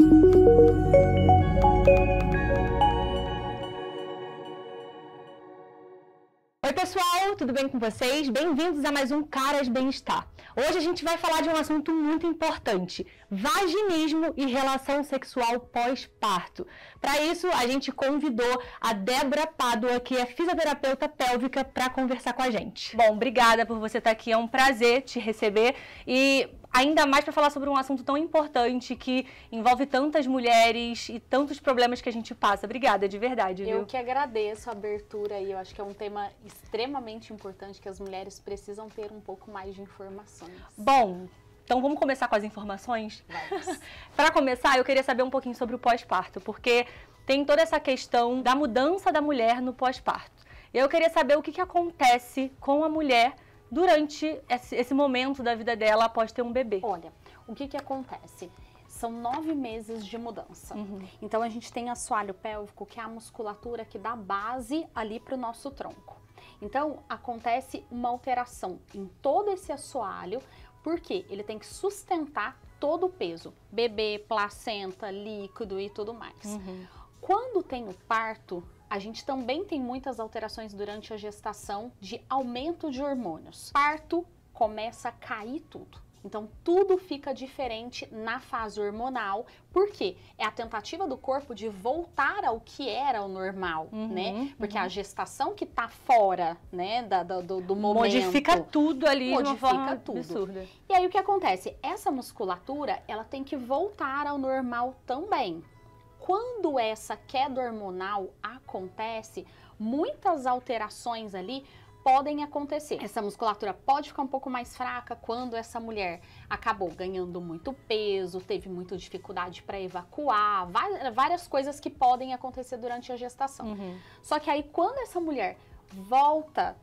Oi pessoal, tudo bem com vocês? Bem-vindos a mais um Caras Bem-Estar. Hoje a gente vai falar de um assunto muito importante, vaginismo e relação sexual pós-parto. Para isso, a gente convidou a Débora Pádua, que é fisioterapeuta pélvica, para conversar com a gente. Bom, obrigada por você estar aqui, é um prazer te receber e ainda mais para falar sobre um assunto tão importante que envolve tantas mulheres e tantos problemas que a gente passa. Obrigada, de verdade, viu? Eu que agradeço a abertura e eu acho que é um tema extremamente importante que as mulheres precisam ter um pouco mais de informações. Bom, então vamos começar com as informações? Vamos. Para começar, eu queria saber um pouquinho sobre o pós-parto, porque tem toda essa questão da mudança da mulher no pós-parto. Eu queria saber o que acontece com a mulher durante esse momento da vida dela após ter um bebê. Olha, o que acontece? São 9 meses de mudança. Então a gente tem assoalho pélvico, que é a musculatura que dá base ali para o nosso tronco. Então acontece uma alteração em todo esse assoalho, porque ele tem que sustentar todo o peso, bebê, placenta, líquido e tudo mais. Quando tem o parto, a gente também tem muitas alterações durante a gestação de aumento de hormônios. Parto começa a cair tudo. Então, tudo fica diferente na fase hormonal, porque é a tentativa do corpo de voltar ao que era o normal, né? Porque a gestação que tá fora, né, do momento... Modifica tudo ali de uma forma tudo. absurda. E aí, o que acontece? Essa musculatura, ela tem que voltar ao normal também. Quando essa queda hormonal acontece, muitas alterações ali podem acontecer. Essa musculatura pode ficar um pouco mais fraca quando essa mulher acabou ganhando muito peso, teve muita dificuldade para evacuar, várias coisas que podem acontecer durante a gestação. Só que aí quando essa mulher volta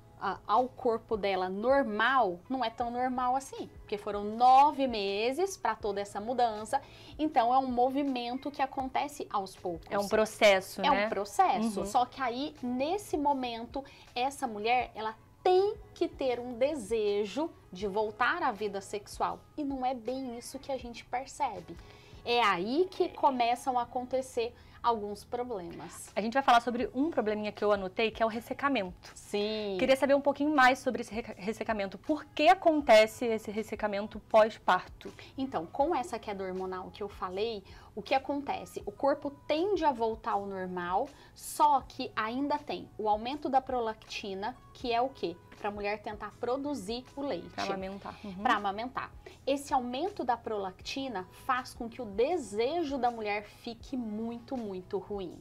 ao corpo dela normal, não é tão normal assim, porque foram 9 meses para toda essa mudança, então é um movimento que acontece aos poucos. É um processo, né? É um processo, só que aí, nesse momento, essa mulher, ela tem que ter um desejo de voltar à vida sexual, e não é bem isso que a gente percebe. É aí que começam a acontecer alguns problemas. A gente vai falar sobre um probleminha que eu anotei, que é o ressecamento. Sim. Queria saber um pouquinho mais sobre esse ressecamento. Por que acontece esse ressecamento pós-parto? Então, com essa queda hormonal que eu falei, o que acontece? O corpo tende a voltar ao normal, só que ainda tem o aumento da prolactina, que é o quê? Para a mulher tentar produzir o leite. Para amamentar. Para amamentar. Esse aumento da prolactina faz com que o desejo da mulher fique muito ruim,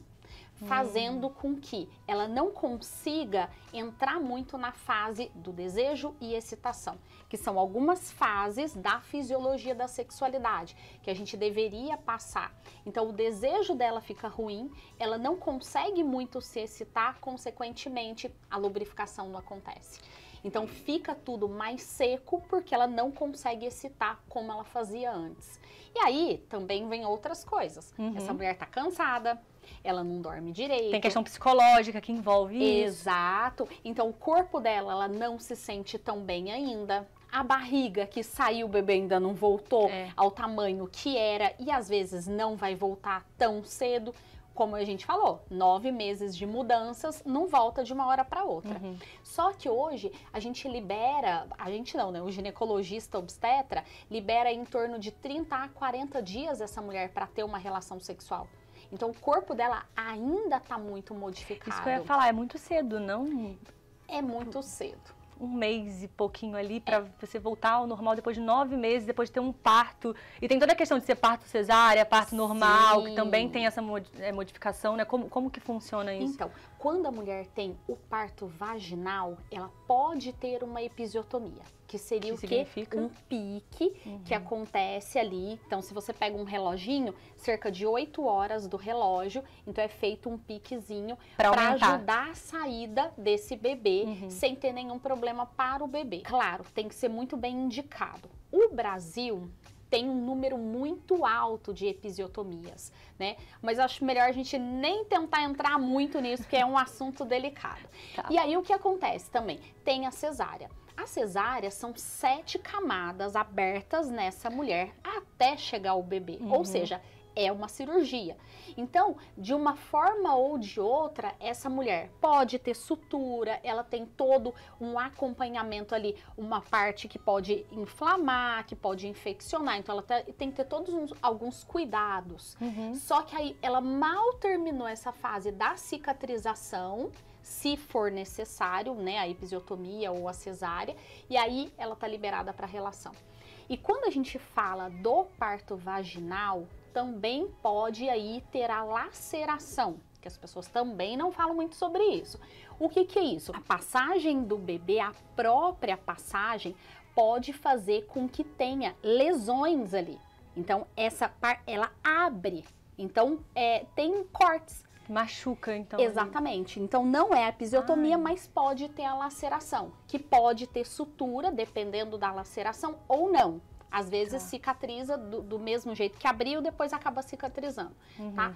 fazendo com que ela não consiga entrar muito na fase do desejo e excitação, que são algumas fases da fisiologia da sexualidade que a gente deveria passar. Então o desejo dela fica ruim, ela não consegue muito se excitar, consequentemente a lubrificação não acontece. Então fica tudo mais seco porque ela não consegue excitar como ela fazia antes. E aí também vem outras coisas. Essa mulher tá cansada, ela não dorme direito. Tem questão psicológica que envolve isso. Exato. Então o corpo dela, ela não se sente tão bem ainda. A barriga que saiu, o bebê ainda não voltou ao tamanho que era e às vezes não vai voltar tão cedo. Como a gente falou, 9 meses de mudanças, não volta de uma hora para outra. Só que hoje a gente libera, a gente não, né? O ginecologista obstetra libera em torno de 30 a 40 dias essa mulher para ter uma relação sexual. Então o corpo dela ainda está muito modificado. Isso que eu ia falar, é muito cedo, não? É muito cedo. Um mês e pouquinho ali para você voltar ao normal depois de 9 meses, depois de ter um parto. E tem toda a questão de ser parto cesárea, parto normal, que também tem essa modificação, né? Como que funciona isso? Então, quando a mulher tem o parto vaginal, ela pode ter uma episiotomia, que seria o quê? Um pique que acontece ali. Então, se você pega um reloginho, cerca de 8 horas do relógio, então é feito um piquezinho para ajudar a saída desse bebê sem ter nenhum problema para o bebê. Claro, tem que ser muito bem indicado. O Brasil tem um número muito alto de episiotomias, né? Mas acho melhor a gente nem tentar entrar muito nisso, porque é um assunto delicado. E aí o que acontece também? Tem a cesárea. A cesárea são 7 camadas abertas nessa mulher até chegar o bebê. Ou seja, é uma cirurgia. Então, de uma forma ou de outra, essa mulher pode ter sutura, ela tem todo um acompanhamento ali, uma parte que pode inflamar, que pode infeccionar, então ela tem que ter alguns cuidados. Só que aí ela mal terminou essa fase da cicatrização, se for necessário, né, a episiotomia ou a cesárea, e aí ela tá liberada para relação. E quando a gente fala do parto vaginal, também pode aí ter a laceração, que as pessoas também não falam muito sobre isso. O que que é isso? A passagem do bebê, a própria passagem, pode fazer com que tenha lesões ali. Então, ela abre. Então, tem cortes. Machuca, então. Exatamente. Então, não é a episiotomia, mas pode ter a laceração, que pode ter sutura, dependendo da laceração, ou não. Às vezes cicatriza do mesmo jeito que abriu, depois acaba cicatrizando, tá?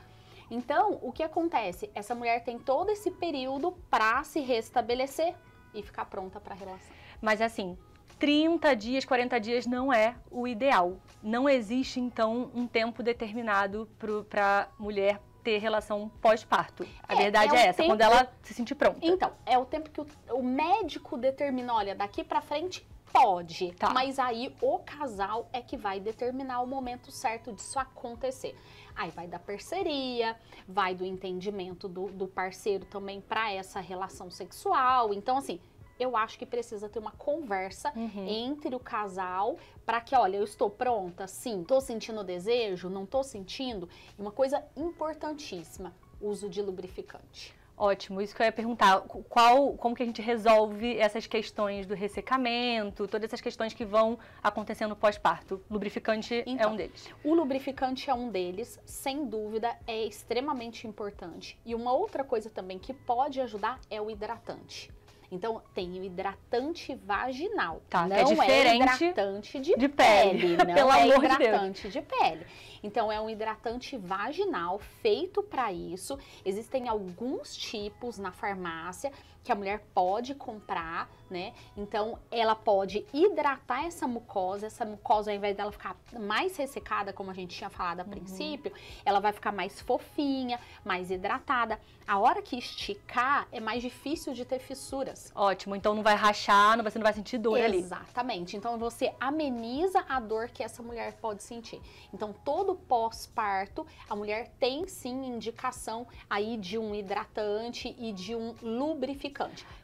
Então, o que acontece? Essa mulher tem todo esse período para se restabelecer e ficar pronta para a relação. Mas assim, 30 dias, 40 dias não é o ideal. Não existe, então, um tempo determinado para mulher ter relação pós-parto. A verdade é essa, quando ela se sentir pronta. Então, é o tempo que o médico determina, olha, daqui pra frente pode, mas aí o casal é que vai determinar o momento certo disso acontecer. Aí vai da parceria, vai do entendimento do parceiro também para essa relação sexual. Então, assim, eu acho que precisa ter uma conversa entre o casal para que, olha, eu estou pronta, sim, estou sentindo desejo, não estou sentindo. E uma coisa importantíssima, uso de lubrificante. Ótimo, isso que eu ia perguntar, como que a gente resolve essas questões do ressecamento, todas essas questões que vão acontecendo pós-parto? Lubrificante é um deles. O lubrificante é um deles, sem dúvida, é extremamente importante. E uma outra coisa também que pode ajudar é o hidratante. Então, tem o hidratante vaginal, não é diferente hidratante de pele, não pelo é amor hidratante de pele. Então, é um hidratante vaginal feito para isso. Existem alguns tipos na farmácia que a mulher pode comprar, né? Então, ela pode hidratar essa mucosa ao invés dela ficar mais ressecada, como a gente tinha falado a princípio, ela vai ficar mais fofinha, mais hidratada. A hora que esticar, é mais difícil de ter fissuras. Ótimo, então não vai rachar, você não vai sentir dor ali. Exatamente, então você ameniza a dor que essa mulher pode sentir. Então, todo pós-parto, a mulher tem sim indicação aí de um hidratante e de um lubrificante.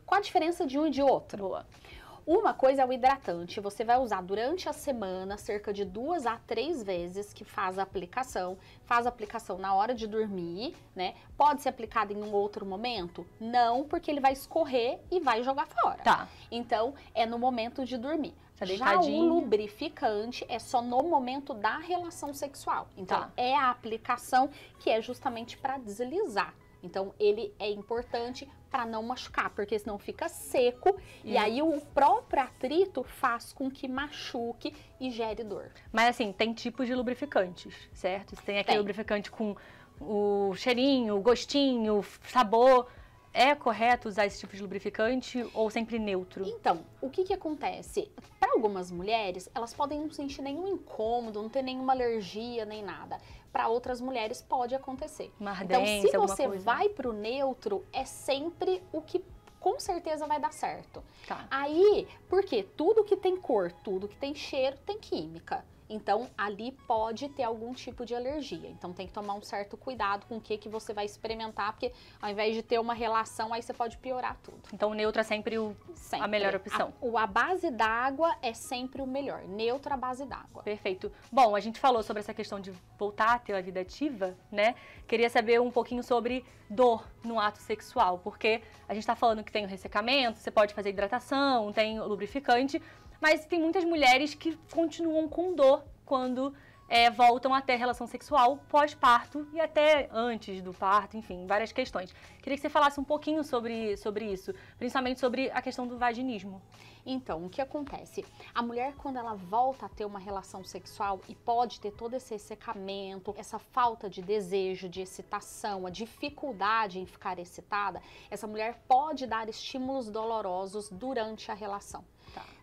Qual a diferença de um e de outro? Boa. Uma coisa é o hidratante, você vai usar durante a semana, cerca de 2 a 3 vezes que faz a aplicação na hora de dormir, né? Pode ser aplicado em um outro momento? Não, porque ele vai escorrer e vai jogar fora. Tá. Então, é no momento de dormir. Já o lubrificante é só no momento da relação sexual. Então, é a aplicação que é justamente para deslizar. Então, ele é importante para não machucar, porque senão fica seco e aí o próprio atrito faz com que machuque e gere dor. Mas assim, tem tipos de lubrificantes, certo? Tem aquele lubrificante com o cheirinho, o gostinho, o sabor. É correto usar esse tipo de lubrificante ou sempre neutro? Então, o que acontece? Para algumas mulheres, elas podem não sentir nenhum incômodo, não ter nenhuma alergia nem nada. Para outras mulheres pode acontecer. Uma ardência, então, se você vai para o neutro, é sempre o que com certeza vai dar certo. Aí, porque tudo que tem cor, tudo que tem cheiro, tem química. Então, ali pode ter algum tipo de alergia. Então, tem que tomar um certo cuidado com o que você vai experimentar, porque ao invés de ter uma relação, aí você pode piorar tudo. Então, o neutro é sempre a melhor opção. A base d'água é sempre o melhor. Neutro à base d'água. Perfeito. Bom, a gente falou sobre essa questão de voltar a ter a vida ativa, né? Queria saber um pouquinho sobre dor no ato sexual, porque a gente tá falando que tem o ressecamento, você pode fazer hidratação, tem o lubrificante, mas tem muitas mulheres que continuam com dor quando voltam a ter relação sexual pós-parto e até antes do parto, enfim, várias questões. Queria que você falasse um pouquinho sobre isso, principalmente sobre a questão do vaginismo. Então, o que acontece? A mulher, quando ela volta a ter uma relação sexual e pode ter todo esse ressecamento, essa falta de desejo, de excitação, a dificuldade em ficar excitada, essa mulher pode dar estímulos dolorosos durante a relação.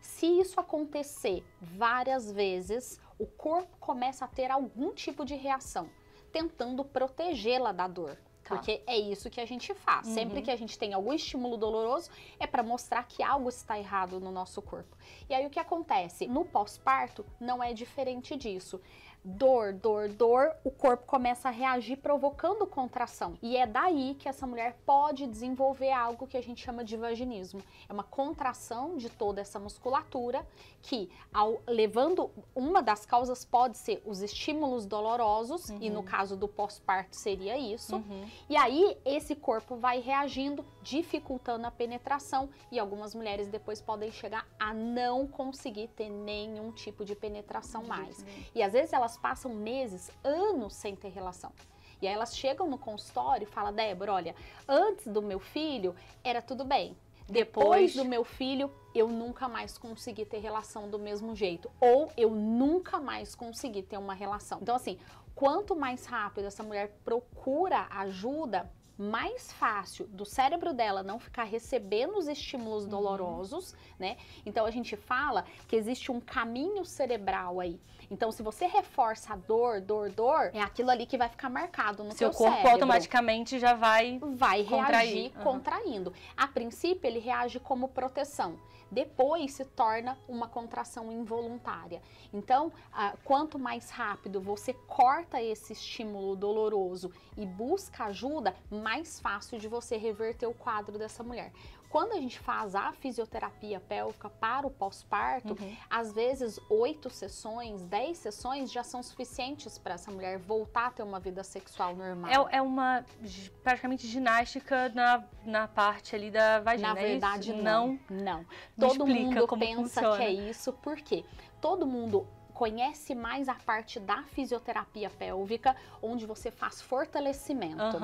Se isso acontecer várias vezes, o corpo começa a ter algum tipo de reação. tentando protegê-la da dor. Porque é isso que a gente faz. Sempre que a gente tem algum estímulo doloroso, é para mostrar que algo está errado no nosso corpo. E aí o que acontece? No pós-parto, não é diferente disso. Dor, dor, dor, o corpo começa a reagir provocando contração. E é daí que essa mulher pode desenvolver algo que a gente chama de vaginismo. É uma contração de toda essa musculatura que, levando, uma das causas pode ser os estímulos dolorosos, e no caso do pós-parto seria isso. E aí esse corpo vai reagindo, dificultando a penetração, e algumas mulheres depois podem chegar a não conseguir ter nenhum tipo de penetração mais. E às vezes elas passam meses, anos sem ter relação. E aí elas chegam no consultório e falam: Débora, olha, antes do meu filho era tudo bem. Depois do meu filho, eu nunca mais consegui ter relação do mesmo jeito. Ou eu nunca mais consegui ter uma relação. Então, assim, quanto mais rápido essa mulher procura ajuda, mais fácil do cérebro dela não ficar recebendo os estímulos dolorosos, né? Então a gente fala que existe um caminho cerebral aí. Então se você reforça a dor, dor, dor, é aquilo ali que vai ficar marcado no seu cérebro. Seu corpo automaticamente já vai reagir contraindo. A princípio ele reage como proteção. Depois se torna uma contração involuntária. Então, quanto mais rápido você corta esse estímulo doloroso e busca ajuda, mais fácil de você reverter o quadro dessa mulher. Quando a gente faz a fisioterapia pélvica para o pós-parto, às vezes 8 sessões, 10 sessões já são suficientes para essa mulher voltar a ter uma vida sexual normal. É uma praticamente ginástica na parte ali da vagina. Na verdade, é isso? Não. Todo mundo pensa funciona. que é isso, porque todo mundo conhece mais a parte da fisioterapia pélvica, onde você faz fortalecimento.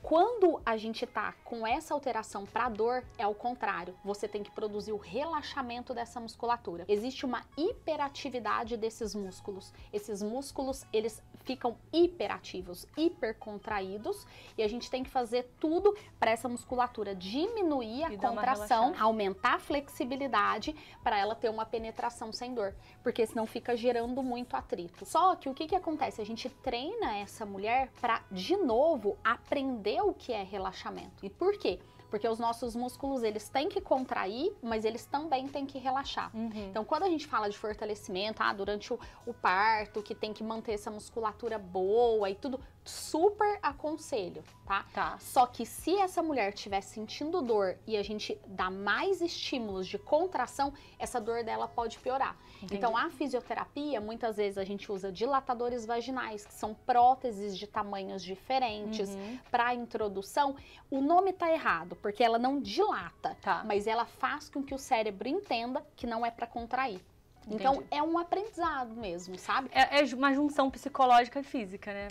Quando a gente tá com essa alteração para dor, é o contrário. Você tem que produzir o relaxamento dessa musculatura. Existe uma hiperatividade desses músculos. Esses músculos, eles ficam hiperativos, hipercontraídos, e a gente tem que fazer tudo para essa musculatura diminuir a contração, aumentar a flexibilidade para ela ter uma penetração sem dor, porque senão fica gerando muito atrito. Só que o que acontece? A gente treina essa mulher para, de novo, aprender o que é relaxamento. E por quê? Porque os nossos músculos, eles têm que contrair, mas eles também têm que relaxar. Então, quando a gente fala de fortalecimento, durante o parto, que tem que manter essa musculatura boa e tudo, super aconselho, tá? Só que se essa mulher estiver sentindo dor e a gente dá mais estímulos de contração, essa dor dela pode piorar. Então, a fisioterapia, muitas vezes a gente usa dilatadores vaginais, que são próteses de tamanhos diferentes. Para a introdução, o nome tá errado, porque ela não dilata, mas ela faz com que o cérebro entenda que não é para contrair. Então, é um aprendizado mesmo, sabe? É uma junção psicológica e física, né?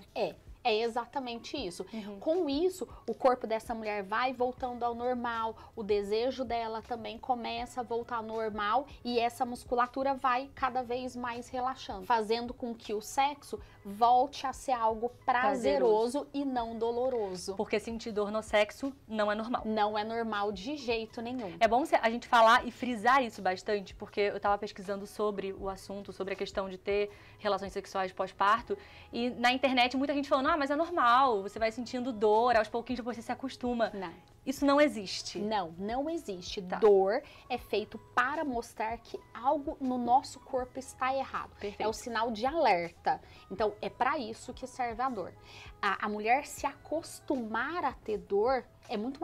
É exatamente isso. Com isso, o corpo dessa mulher vai voltando ao normal, o desejo dela também começa a voltar ao normal e essa musculatura vai cada vez mais relaxando, fazendo com que o sexo volte a ser algo prazeroso e não doloroso. Porque sentir dor no sexo não é normal. Não é normal de jeito nenhum. É bom a gente falar e frisar isso bastante, porque eu tava pesquisando sobre o assunto, sobre a questão de ter relações sexuais pós-parto, e na internet muita gente falando: mas é normal, você vai sentindo dor, aos pouquinhos depois você se acostuma. Não. Isso não existe. Não existe. Dor é feito para mostrar que algo no nosso corpo está errado. Perfeito. É o sinal de alerta. Então, é para isso que serve a dor. A mulher se acostumar a ter dor é muito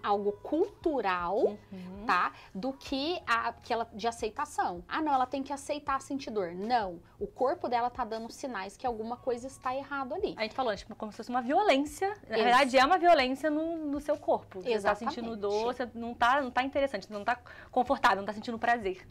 algo cultural, tá? Do que aquela de aceitação. Não, ela tem que aceitar sentir dor. Não, o corpo dela tá dando sinais que alguma coisa está errado ali. A gente falou, tipo, como se fosse uma violência. Na verdade, é uma violência no seu corpo. Você tá sentindo dor, você não tá interessante, você não tá confortável, não tá sentindo prazer.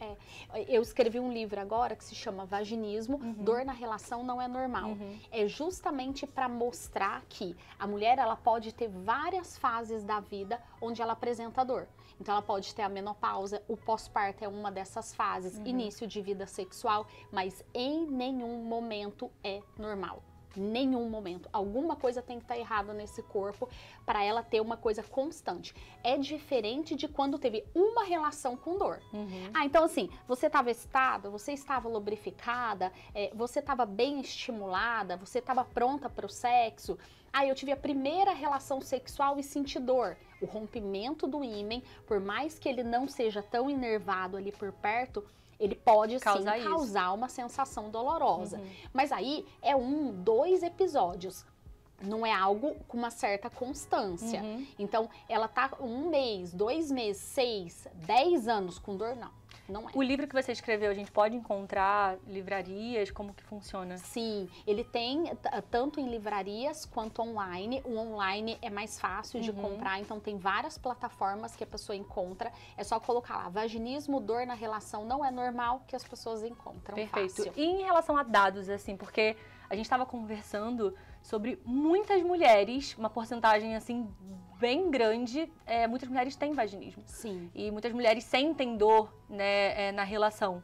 Eu escrevi um livro agora que se chama Vaginismo, Dor na Relação Não É Normal. É justamente para mostrar que a mulher, ela pode ter várias fases da vida onde ela apresenta dor. Então ela pode ter a menopausa, o pós-parto é uma dessas fases, início de vida sexual, mas em nenhum momento é normal. Nenhum momento. Alguma coisa tem que estar errada nesse corpo para ela ter uma coisa constante. É diferente de quando teve uma relação com dor. Então assim, você estava excitada, você estava lubrificada, você estava bem estimulada, você estava pronta para o sexo. Eu tive a primeira relação sexual e senti dor. O rompimento do ímen, por mais que ele não seja tão inervado ali por perto, ele pode sim causar uma sensação dolorosa. Mas aí é 1, 2 episódios. Não é algo com uma certa constância. Então, ela tá 1 mês, 2 meses, 6, 10 anos com dor, não. Não é. O livro que você escreveu, a gente pode encontrar livrarias? Como que funciona? Sim, ele tem tanto em livrarias quanto online. O online é mais fácil de comprar, então tem várias plataformas que a pessoa encontra. É só colocar lá, vaginismo, dor na relação não é normal, que as pessoas encontram. Perfeito. Fácil. E em relação a dados, assim, porque a gente estava conversando sobre muitas mulheres, uma porcentagem assim bem grande, muitas mulheres têm vaginismo. Sim. E muitas mulheres sentem dor, né, na relação.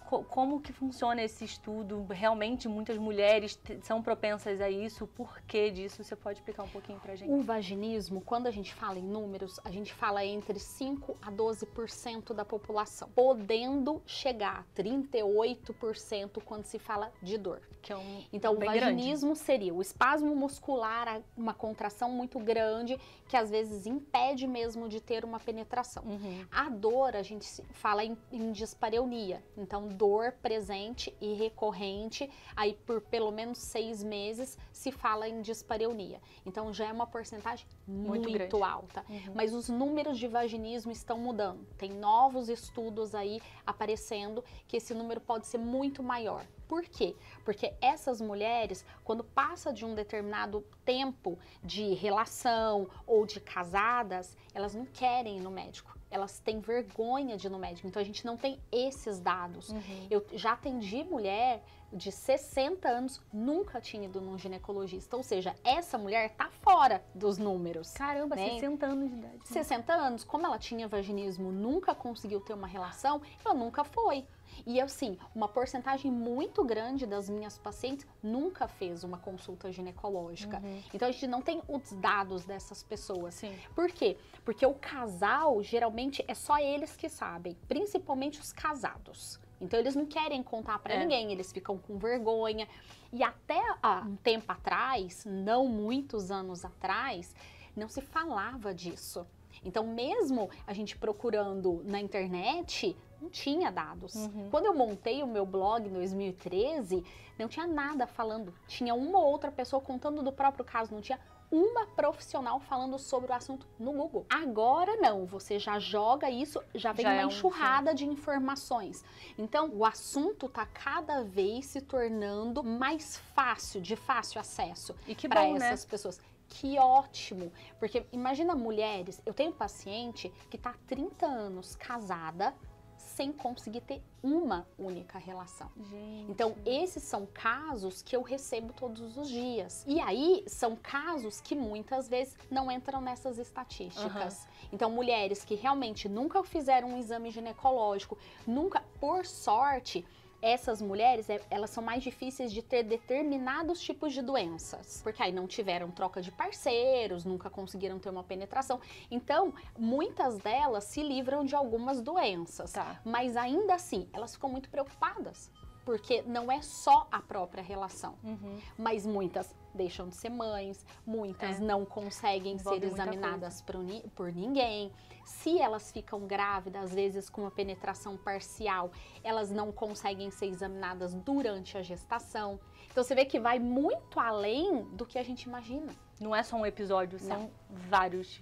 Como que funciona esse estudo? Realmente muitas mulheres são propensas a isso? O porquê disso? Você pode explicar um pouquinho pra gente? O vaginismo, quando a gente fala em números, a gente fala entre 5 a 12% da população, podendo chegar a 38% quando se fala de dor. Que é então, o vaginismo grande. Seria o espasmo muscular, uma contração muito grande, que às vezes impede mesmo de ter uma penetração. A dor, a gente fala em dispareunia, então dor presente e recorrente, aí por pelo menos 6 meses se fala em dispareunia. Então já é uma porcentagem muito alta. Mas os números de vaginismo estão mudando. Tem novos estudos aí aparecendo que esse número pode ser muito maior. Por quê? Porque essas mulheres, quando passa de um determinado tempo de relação ou de casadas, elas não querem ir no médico. Elas têm vergonha de ir no médico. Então, a gente não tem esses dados. Eu já atendi mulher de 60 anos, nunca tinha ido num ginecologista. Ou seja, essa mulher tá fora dos números. Caramba, né? 60 anos de idade. 60 anos. Como ela tinha vaginismo, nunca conseguiu ter uma relação, ela nunca foi. E assim, uma porcentagem muito grande das minhas pacientes nunca fez uma consulta ginecológica. Então a gente não tem os dados dessas pessoas. Sim. Por quê? Porque o casal, geralmente, é só eles que sabem, principalmente os casados. Então eles não querem contar pra ninguém, eles ficam com vergonha. E até um tempo atrás, não muitos anos atrás, não se falava disso. Então, mesmo a gente procurando na internet, não tinha dados. Quando eu montei o meu blog em 2013, não tinha nada falando. Tinha uma ou outra pessoa contando do próprio caso, não tinha uma profissional falando sobre o assunto no Google. Agora não, você já joga isso, já vem uma enxurrada de informações. Então, o assunto tá cada vez se tornando mais fácil, de fácil acesso para essas pessoas. Que ótimo, porque imagina mulheres, eu tenho paciente que tá há 30 anos casada sem conseguir ter uma única relação. Gente. Então, esses são casos que eu recebo todos os dias. E aí, são casos que muitas vezes não entram nessas estatísticas. Então, mulheres que realmente nunca fizeram um exame ginecológico, nunca, por sorte, essas mulheres, elas são mais difíceis de ter determinados tipos de doenças, porque aí não tiveram troca de parceiros, nunca conseguiram ter uma penetração. Então, muitas delas se livram de algumas doenças, mas ainda assim, elas ficam muito preocupadas, porque não é só a própria relação, mas muitas deixam de ser mães, muitas não conseguem ser examinadas por ninguém. Se elas ficam grávidas, às vezes com uma penetração parcial, elas não conseguem ser examinadas durante a gestação. Então você vê que vai muito além do que a gente imagina. Não é só um episódio, são vários.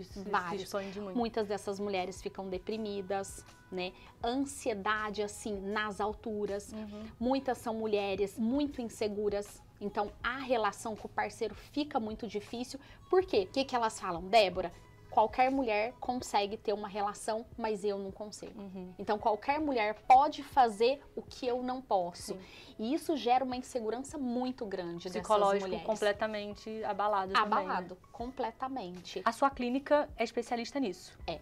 Muitas dessas mulheres ficam deprimidas, né? Ansiedade, assim, nas alturas. Muitas são mulheres muito inseguras. Então, a relação com o parceiro fica muito difícil. Por quê? O que elas falam? Débora, qualquer mulher consegue ter uma relação, mas eu não consigo. Então, qualquer mulher pode fazer o que eu não posso. E isso gera uma insegurança muito grande dessas mulheres. Psicológico completamente abalado também. Abalado, completamente. A sua clínica é especialista nisso? É.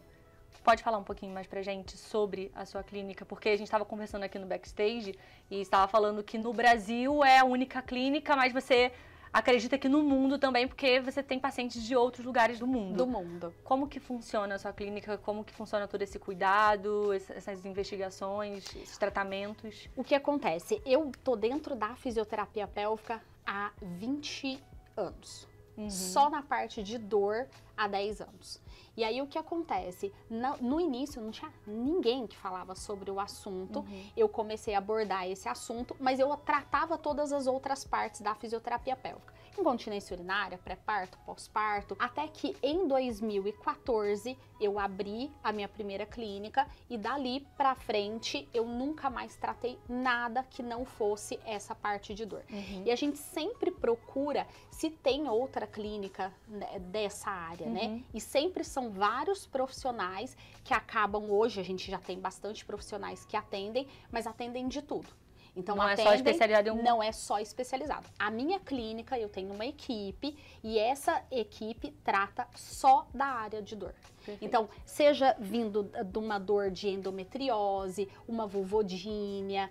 Pode falar um pouquinho mais pra gente sobre a sua clínica? Porque a gente estava conversando aqui no backstage e estava falando que no Brasil é a única clínica, mas você acredita que no mundo também, porque você tem pacientes de outros lugares do mundo. Do mundo. Como que funciona a sua clínica? Como que funciona todo esse cuidado, essas investigações, esses tratamentos? O que acontece? Eu tô dentro da fisioterapia pélvica há 20 anos. Só na parte de dor há 10 anos. E aí o que acontece? No início não tinha ninguém que falava sobre o assunto. Eu comecei a abordar esse assunto, mas eu tratava todas as outras partes da fisioterapia pélvica. Incontinência urinária, pré-parto, pós-parto, até que em 2014 eu abri a minha primeira clínica e dali pra frente eu nunca mais tratei nada que não fosse essa parte de dor. E a gente sempre procura se tem outra clínica, né, dessa área, né? E sempre são vários profissionais que acabam, hoje a gente já tem bastante profissionais que atendem, mas atendem de tudo. Então, não é só especializado em um... Não é só especializado. A minha clínica, eu tenho uma equipe e essa equipe trata só da área de dor. Perfeito. Então, seja vindo de uma dor de endometriose, uma vulvodínia,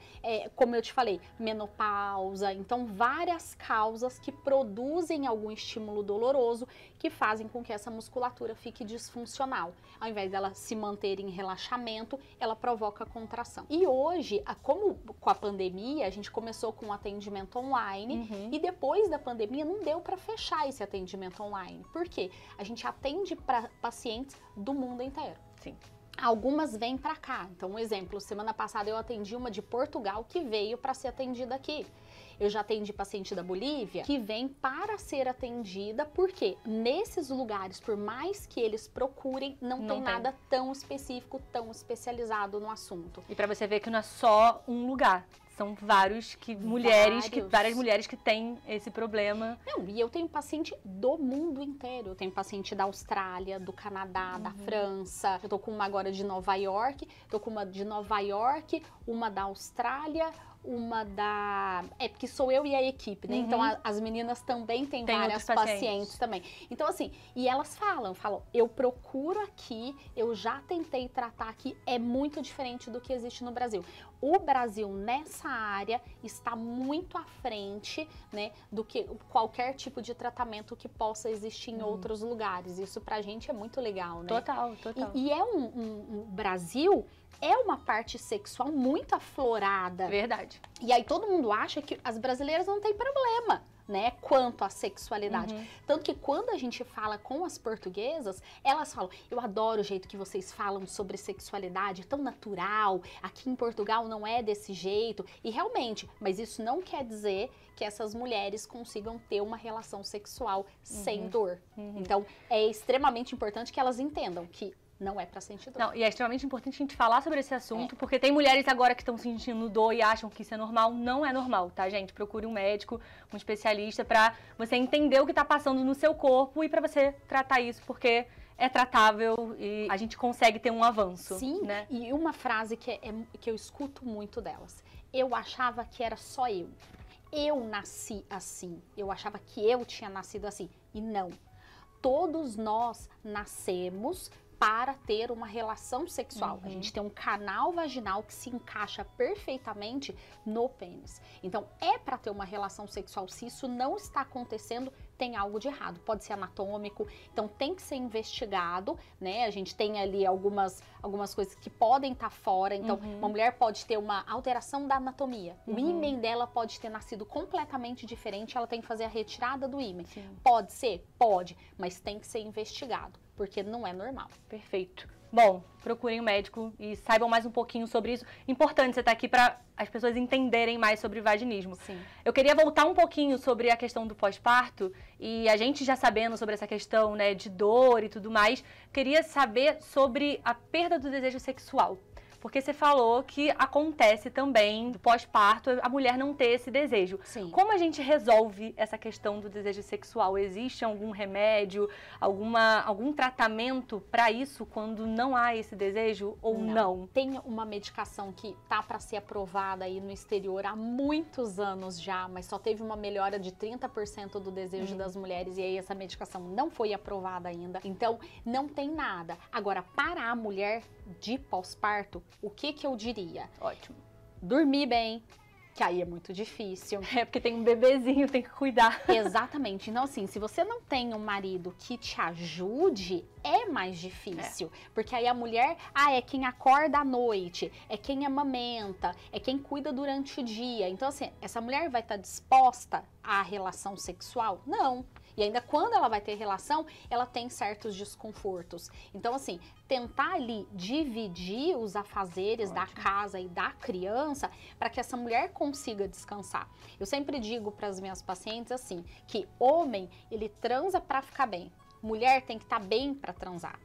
como eu te falei, menopausa. Então, várias causas que produzem algum estímulo doloroso que fazem com que essa musculatura fique disfuncional. Ao invés dela se manter em relaxamento, ela provoca contração. E hoje, como com a pandemia, a gente começou com um atendimento online e depois da pandemia não deu para fechar esse atendimento online. Por quê? A gente atende para pacientes do mundo inteiro. Sim. Algumas vêm para cá. Então, um exemplo, semana passada eu atendi uma de Portugal que veio para ser atendida aqui. Eu já atendi paciente da Bolívia que vem para ser atendida, porque nesses lugares, por mais que eles procurem, não tem nada tão específico, tão especializado no assunto. E para você ver que não é só um lugar. São várias mulheres que têm esse problema. Não, e eu tenho paciente do mundo inteiro. Eu tenho paciente da Austrália, do Canadá, da França. Eu tô com uma agora de Nova York. Tô com uma de Nova York, uma da Austrália, uma da... porque sou eu e a equipe, né? Então, as meninas também têm várias pacientes também. Então, assim, e elas falam, eu procuro aqui, eu já tentei tratar aqui, é muito diferente do que existe no Brasil. O Brasil, nessa área, está muito à frente, né, do que qualquer tipo de tratamento que possa existir em outros lugares. Isso pra gente é muito legal, né? Total. E é um Brasil... é uma parte sexual muito aflorada. Verdade. E aí todo mundo acha que as brasileiras não têm problema, né, quanto à sexualidade. Tanto que quando a gente fala com as portuguesas, elas falam, eu adoro o jeito que vocês falam sobre sexualidade, tão natural, aqui em Portugal não é desse jeito. E realmente, mas isso não quer dizer que essas mulheres consigam ter uma relação sexual sem dor. Então, é extremamente importante que elas entendam que não é pra sentir dor. Não, e é extremamente importante a gente falar sobre esse assunto, porque tem mulheres agora que estão sentindo dor e acham que isso é normal. Não é normal, tá, gente? Procure um médico, um especialista, pra você entender o que tá passando no seu corpo e pra você tratar isso, porque é tratável e a gente consegue ter um avanço. Sim, né? E uma frase que eu escuto muito delas. Eu achava que era só eu. Eu nasci assim. Eu achava que eu tinha nascido assim. E não. Todos nós nascemos para ter uma relação sexual. A gente tem um canal vaginal que se encaixa perfeitamente no pênis. Então, é para ter uma relação sexual. Se isso não está acontecendo, tem algo de errado. Pode ser anatômico, então tem que ser investigado, né? A gente tem ali algumas coisas que podem estar fora. Então, uma mulher pode ter uma alteração da anatomia. O ímen dela pode ter nascido completamente diferente, ela tem que fazer a retirada do ímen. Pode ser? Pode, mas tem que ser investigado, porque não é normal. Perfeito. Bom, procurem um médico e saibam mais um pouquinho sobre isso. Importante você estar aqui para as pessoas entenderem mais sobre vaginismo. Sim. Eu queria voltar um pouquinho sobre a questão do pós-parto e a gente já sabendo sobre essa questão, né, de dor e tudo mais, queria saber sobre a perda do desejo sexual. Porque você falou que acontece também, do pós-parto, a mulher não ter esse desejo. Sim. Como a gente resolve essa questão do desejo sexual? Existe algum remédio, algum tratamento para isso quando não há esse desejo ou não? Tem uma medicação que tá para ser aprovada aí no exterior há muitos anos já, mas só teve uma melhora de 30% do desejo das mulheres e aí essa medicação não foi aprovada ainda. Então, não tem nada. Agora, para a mulher de pós-parto, o que eu diria? Ótimo. Dormir bem, porque aí é muito difícil. É porque tem um bebezinho, tem que cuidar. Exatamente. Então, assim, se você não tem um marido que te ajude, é mais difícil. Porque aí a mulher, é quem acorda à noite, é quem amamenta, é quem cuida durante o dia. Então, assim, essa mulher vai estar disposta à relação sexual? Não. E ainda quando ela vai ter relação, ela tem certos desconfortos. Então, assim, tentar ali dividir os afazeres da casa e da criança para que essa mulher consiga descansar. Eu sempre digo para as minhas pacientes assim, que homem, ele transa para ficar bem. Mulher tem que estar bem para transar.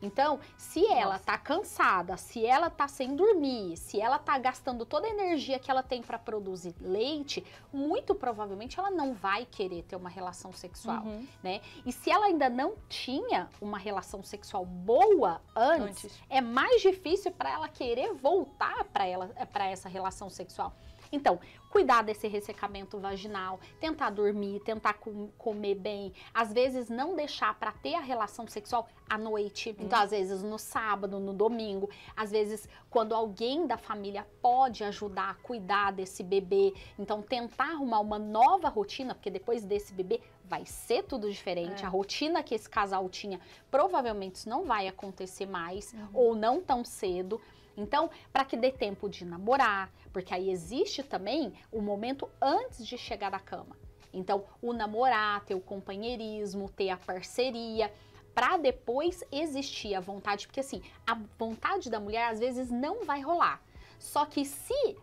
Então, se ela tá cansada, se ela tá sem dormir, se ela tá gastando toda a energia que ela tem para produzir leite, muito provavelmente ela não vai querer ter uma relação sexual, né? E se ela ainda não tinha uma relação sexual boa antes. É mais difícil para ela querer voltar para essa relação sexual. Então, cuidar desse ressecamento vaginal, tentar dormir, tentar comer bem, às vezes não deixar para ter a relação sexual à noite, então às vezes no sábado, no domingo, às vezes quando alguém da família pode ajudar a cuidar desse bebê, então tentar arrumar uma nova rotina, porque depois desse bebê vai ser tudo diferente, a rotina que esse casal tinha, provavelmente isso não vai acontecer mais, ou não tão cedo. Então, para que dê tempo de namorar, porque aí existe também o momento antes de chegar na cama. Então, o namorar, ter o companheirismo, ter a parceria, para depois existir a vontade, porque assim, a vontade da mulher às vezes não vai rolar. Só que se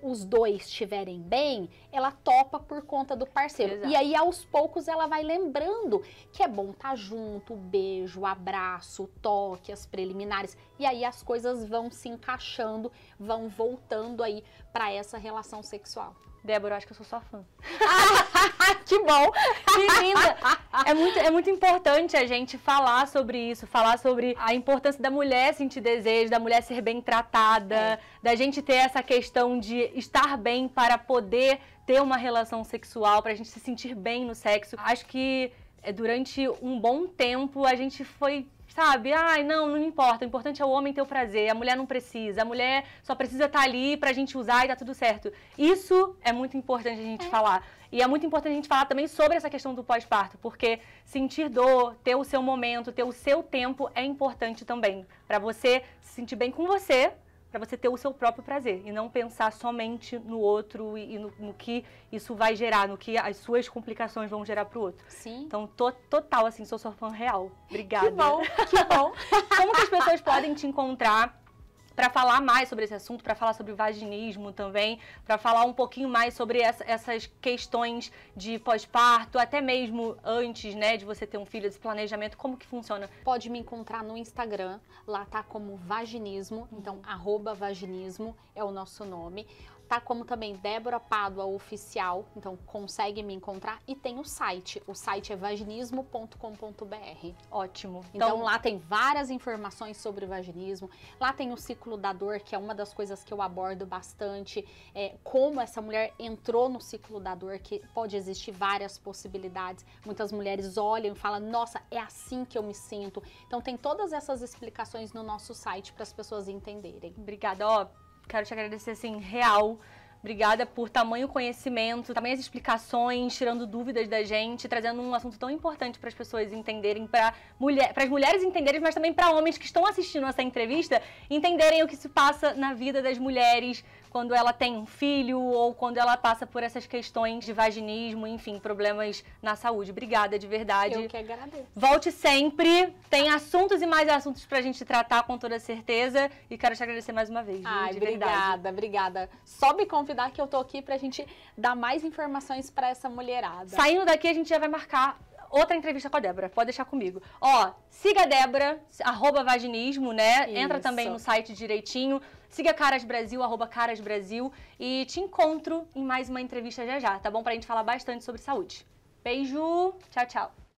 os dois estiverem bem, ela topa por conta do parceiro. Exato. E aí, aos poucos, ela vai lembrando que é bom estar junto, o beijo, o abraço, o toque, as preliminares. E aí as coisas vão se encaixando, vão voltando aí para essa relação sexual. Débora, eu acho que eu sou sua fã. Que bom! Que linda! É muito importante a gente falar sobre isso, falar sobre a importância da mulher sentir desejo, da mulher ser bem tratada, da gente ter essa questão de estar bem para poder ter uma relação sexual, para a gente se sentir bem no sexo. Acho que durante um bom tempo a gente foi... Sabe? Não me importa. O importante é o homem ter o prazer. A mulher não precisa. A mulher só precisa estar ali pra gente usar e tá tudo certo. Isso é muito importante a gente falar. E é muito importante a gente falar também sobre essa questão do pós-parto, porque sentir dor, ter o seu momento, ter o seu tempo é importante também. Pra você se sentir bem com você, para você ter o seu próprio prazer e não pensar somente no outro e no que isso vai gerar, no que as suas complicações vão gerar pro outro. Sim. Então, total, assim, sou sua fã real. Obrigada. Que bom, que bom. Como que as pessoas podem te encontrar para falar mais sobre esse assunto, para falar sobre vaginismo também, para falar um pouquinho mais sobre essas questões de pós-parto, até mesmo antes, né, de você ter um filho, esse planejamento, como que funciona? Pode me encontrar no Instagram, lá tá como vaginismo, então @vaginismo é o nosso nome. Tá como também Débora Pádua Oficial, então consegue me encontrar. E tem o site é vaginismo.com.br. Ótimo. Então lá tem várias informações sobre vaginismo, lá tem o ciclo da dor, que é uma das coisas que eu abordo bastante, como essa mulher entrou no ciclo da dor, que pode existir várias possibilidades. Muitas mulheres olham e falam, nossa, é assim que eu me sinto. Então tem todas essas explicações no nosso site para as pessoas entenderem. Obrigada, quero te agradecer, assim, real. Obrigada por tamanho conhecimento, tamanhas explicações, tirando dúvidas da gente, trazendo um assunto tão importante para as pessoas entenderem, para as mulheres entenderem, mas também para homens que estão assistindo essa entrevista, entenderem o que se passa na vida das mulheres quando ela tem um filho ou quando ela passa por essas questões de vaginismo, enfim, problemas na saúde. Obrigada, de verdade. Eu que agradeço. Volte sempre, tem assuntos e mais assuntos pra gente tratar com toda certeza e quero te agradecer mais uma vez. Ai, obrigada, obrigada. Só me convidar que eu tô aqui pra gente dar mais informações pra essa mulherada. Saindo daqui a gente já vai marcar outra entrevista com a Débora, pode deixar comigo. Siga a Débora, @vaginismo, né? Isso. Entra também no site direitinho. Siga Caras Brasil, @Caras Brasil. E te encontro em mais uma entrevista já, tá bom? Pra gente falar bastante sobre saúde. Beijo, tchau, tchau.